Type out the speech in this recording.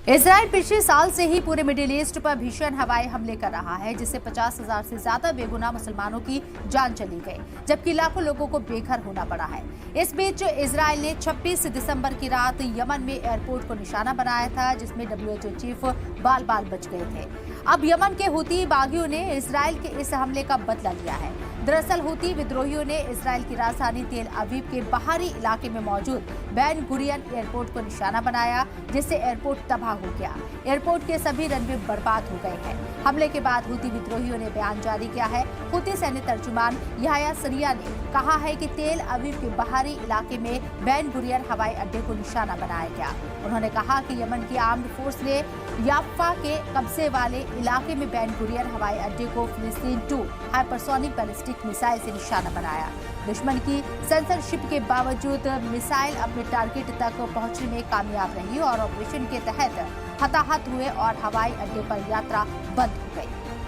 Israel पिछले साल से ही पूरे मिडिल ईस्ट पर भीषण हवाई हमले कर रहा है, जिससे 50,000 से ज्यादा बेगुनाह मुसलमानों की जान चली गई, जबकि लाखों लोगों को बेघर होना पड़ा है। इस बीच इजराइल ने 26 दिसंबर की रात यमन में एयरपोर्ट को निशाना बनाया था, जिसमें WHO चीफ बाल बाल बच गए थे। अब यमन के हुती बागियों ने इजराइल के इस हमले का बदला लिया है। दरअसल हुती विद्रोहियों ने इजराइल की राजधानी तेल अवीव के बाहरी इलाके में मौजूद बेन गुरियन एयरपोर्ट को निशाना बनाया, जिससे एयरपोर्ट तबाह हो गया। एयरपोर्ट के सभी रनवे बर्बाद हो गए हैं। हमले के बाद हुती विद्रोहियों ने बयान जारी किया है। हुती सैन्य तर्जुमान याह्या सरिया ने कहा है कि तेल अवीव के बाहरी इलाके में बेन गुरियन हवाई अड्डे को निशाना बनाया गया। उन्होंने कहा कि यमन की आर्म्ड फोर्स ने याफ्फा के कब्जे वाले इलाके में बेन गुरियन हवाई अड्डे को फिलिस्तीन 2 हाइपरसोनिक बैलिस्टिक मिसाइल से निशाना बनाया। दुश्मन की सेंसरशिप के बावजूद मिसाइल अपने टारगेट तक पहुंचने में कामयाब रही और ऑपरेशन के तहत हताहत हुए और हवाई अड्डे पर यात्रा बंद हो गई।